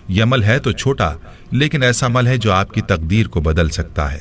یہ عمل ہے تو چھوٹا، لیکن ایسا عمل ہے جو آپ کی تقدیر کو بدل سکتا ہے۔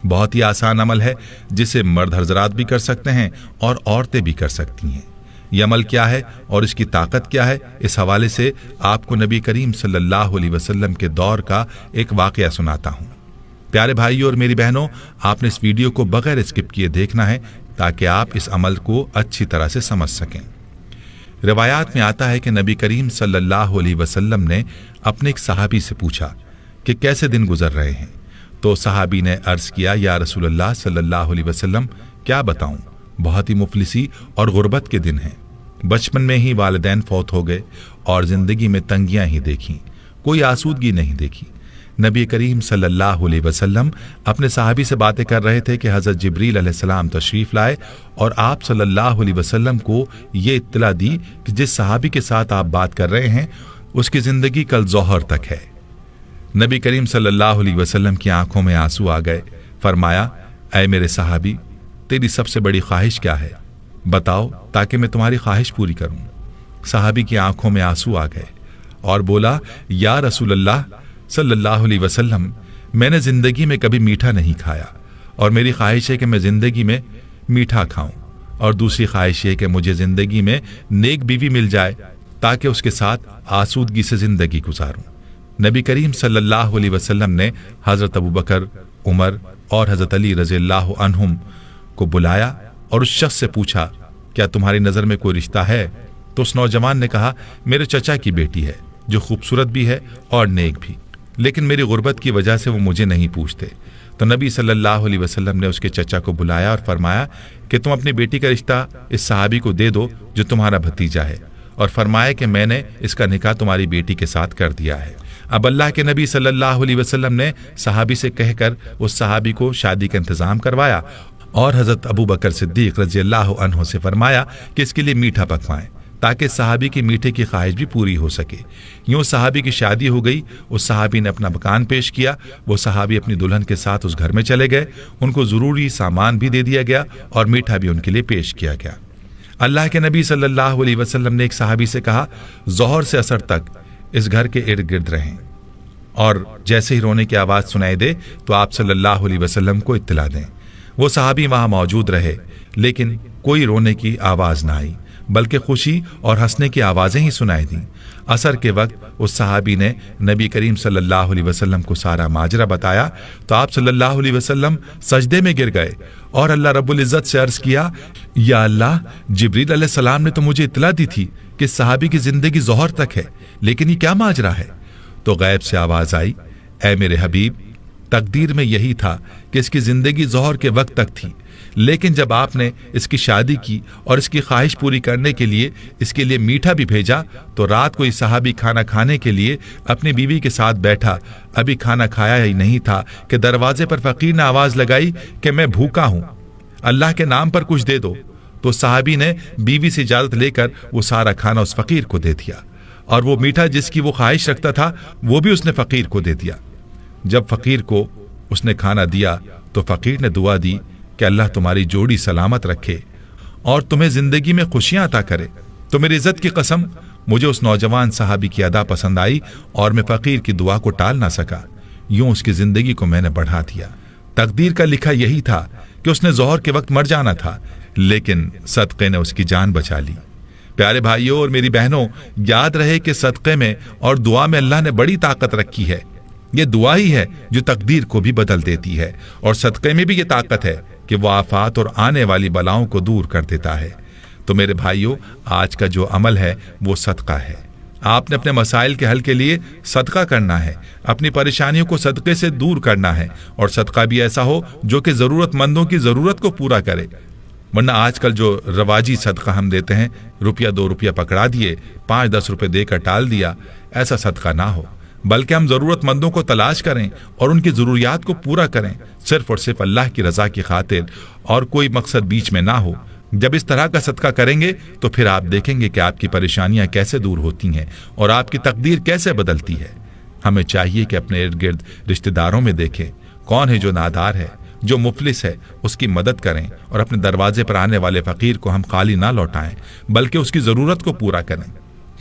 بہت ہی آسان عمل ہے جسے مرد حضرات بھی کر سکتے ہیں اور عورتیں بھی کر سکتی ہیں۔ یہ عمل کیا ہے اور اس کی طاقت کیا ہے، اس حوالے سے آپ کو نبی کریم صلی اللہ علیہ وسلم کے دور کا ایک واقعہ سناتا ہوں۔ پیارے بھائیوں اور میری بہنوں، آپ نے اس ویڈیو کو بغیر اسکپ کیے دیکھنا ہے تاکہ آپ اس عمل کو اچھی طرح سے سمجھ سکیں۔ روایات میں آتا ہے کہ نبی کریم صلی اللہ علیہ وسلم نے اپنے ایک صحابی سے پوچھا کہ کیسے دن گزر رہے ہیں، تو صحابی نے عرض کیا، یا رسول اللہ صلی اللہ علیہ وسلم کیا بتاؤں، بہت ہی مفلسی اور غربت کے دن ہیں۔ بچپن میں ہی والدین فوت ہو گئے اور زندگی میں تنگیاں ہی دیکھیں، کوئی آسودگی نہیں دیکھی۔ نبی کریم صلی اللہ علیہ وسلم اپنے صحابی سے باتیں کر رہے تھے کہ حضرت جبریل علیہ السلام تشریف لائے اور آپ صلی اللہ علیہ وسلم کو یہ اطلاع دی کہ جس صحابی کے ساتھ آپ بات کر رہے ہیں اس کی زندگی کل ظہر تک ہے۔ نبی کریم صلی اللہ علیہ وسلم کی آنکھوں میں آنسو آ گئے۔ فرمایا، اے میرے صحابی، تیری سب سے بڑی خواہش کیا ہے؟ بتاؤ تاکہ میں تمہاری خواہش پوری کروں۔ صحابی کی آنکھوں میں آنسو آ گئے اور بولا، یا رسول اللہ صلی اللہ علیہ وسلم، میں نے زندگی میں کبھی میٹھا نہیں کھایا اور میری خواہش ہے کہ میں زندگی میں میٹھا کھاؤں، اور دوسری خواہش یہ کہ مجھے زندگی میں نیک بیوی مل جائے تاکہ اس کے ساتھ آسودگی سے زندگی گزاروں۔ نبی کریم صلی اللہ علیہ وسلم نے حضرت ابوبکر، عمر اور حضرت علی رضی اللہ عنہم کو بلایا اور اس شخص سے پوچھا، کیا تمہاری نظر میں کوئی رشتہ ہے؟ تو اس نوجوان نے کہا، میرے چچا کی بیٹی ہے جو خوبصورت بھی ہے اور نیک بھی، لیکن میری غربت کی وجہ سے وہ مجھے نہیں پوچھتے۔ تو نبی صلی اللہ علیہ وسلم نے اس کے چچا کو بلایا اور فرمایا کہ تم اپنی بیٹی کا رشتہ اس صحابی کو دے دو جو تمہارا بھتیجا ہے، اور فرمایا کہ میں نے اس کا نکاح تمہاری بیٹی کے ساتھ کر دیا ہے۔ اب اللہ کے نبی صلی اللہ علیہ وسلم نے صحابی سے کہہ کر اس صحابی کو شادی کا انتظام کروایا اور حضرت ابوبکر صدیق رضی اللہ عنہ سے فرمایا کہ اس کے لیے میٹھا پکوائیں تاکہ صحابی کی میٹھے کی خواہش بھی پوری ہو سکے۔ یوں صحابی کی شادی ہو گئی۔ اس صحابی نے اپنا مکان پیش کیا، وہ صحابی اپنی دلہن کے ساتھ اس گھر میں چلے گئے، ان کو ضروری سامان بھی دے دیا گیا اور میٹھا بھی ان کے لیے پیش کیا گیا۔ اللہ کے نبی صلی اللہ علیہ وسلم نے ایک صحابی سے کہا، ظہر سے عصر تک اس گھر کے ارد گرد رہیں، اور جیسے ہی رونے کی آواز سنائی دے تو آپ صلی اللہ علیہ وسلم کو اطلاع دیں۔ وہ صحابی وہاں موجود رہے، لیکن کوئی رونے کی آواز نہ آئی، بلکہ خوشی اور ہنسنے کی آوازیں ہی سنائی دیں۔ عصر کے وقت اس صحابی نے نبی کریم صلی اللہ علیہ وسلم کو سارا ماجرا بتایا تو آپ صلی اللہ علیہ وسلم سجدے میں گر گئے اور اللہ رب العزت سے عرض کیا، یا اللہ، جبریل علیہ السلام نے تو مجھے اطلاع دی تھی کہ صحابی کی زندگی ظہر تک ہے، لیکن یہ کیا ماجرا ہے؟ تو غیب سے آواز آئی، اے میرے حبیب، تقدیر میں یہی تھا کہ اس کی زندگی ظہر کے وقت تک تھی، لیکن جب آپ نے اس کی شادی کی اور اس کی خواہش پوری کرنے کے لیے اس کے لیے میٹھا بھی بھیجا تو رات کو یہ صحابی کھانا کھانے کے لیے اپنی بیوی کے ساتھ بیٹھا، ابھی کھانا کھایا ہی نہیں تھا کہ دروازے پر فقیر نے آواز لگائی کہ میں بھوکا ہوں، اللہ کے نام پر کچھ دے دو۔ تو صحابی نے بیوی سے اجازت لے کر وہ سارا کھانا اس فقیر کو دے دیا، اور وہ میٹھا جس کی وہ خواہش رکھتا تھا وہ بھی اس نے فقیر کو دے دیا۔ جب فقیر کو اس نے کھانا دیا تو فقیر نے دعا دی کہ اللہ تمہاری جوڑی سلامت رکھے اور تمہیں زندگی میں خوشیاں عطا کرے۔ تو میری عزت کی قسم، مجھے اس نوجوان صحابی کی ادا پسند آئی اور میں فقیر کی دعا کو ٹال نہ سکا، یوں اس کی زندگی کو میں نے بڑھا دیا۔ تقدیر کا لکھا یہی تھا کہ اس نے ظہر کے وقت مر جانا تھا، لیکن صدقے نے اس کی جان بچا لی۔ پیارے بھائیوں اور میری بہنوں، یاد رہے کہ صدقے میں اور دعا میں اللہ نے بڑی طاقت رکھی ہے۔ یہ دعا ہی ہے جو تقدیر کو بھی بدل دیتی ہے، اور صدقے میں بھی یہ طاقت ہے کہ وہ آفات اور آنے والی بلاؤں کو دور کر دیتا ہے۔ تو میرے بھائیوں، آج کا جو عمل ہے وہ صدقہ ہے۔ آپ نے اپنے مسائل کے حل کے لیے صدقہ کرنا ہے، اپنی پریشانیوں کو صدقے سے دور کرنا ہے، اور صدقہ بھی ایسا ہو جو کہ ضرورت مندوں کی ضرورت کو پورا کرے۔ ورنہ آج کل جو رواجی صدقہ ہم دیتے ہیں، روپیہ 2 روپیہ پکڑا دیے، 5-10 روپے دے کر ٹال دیا، ایسا صدقہ نہ ہو، بلکہ ہم ضرورت مندوں کو تلاش کریں اور ان کی ضروریات کو پورا کریں، صرف اور صرف اللہ کی رضا کی خاطر، اور کوئی مقصد بیچ میں نہ ہو۔ جب اس طرح کا صدقہ کریں گے تو پھر آپ دیکھیں گے کہ آپ کی پریشانیاں کیسے دور ہوتی ہیں اور آپ کی تقدیر کیسے بدلتی ہے۔ ہمیں چاہیے کہ اپنے ارد گرد رشتہ داروں میں دیکھیں کون ہے جو نادار ہے، جو مفلس ہے، اس کی مدد کریں، اور اپنے دروازے پر آنے والے فقیر کو ہم خالی نہ لوٹائیں بلکہ اس کی ضرورت کو پورا کریں۔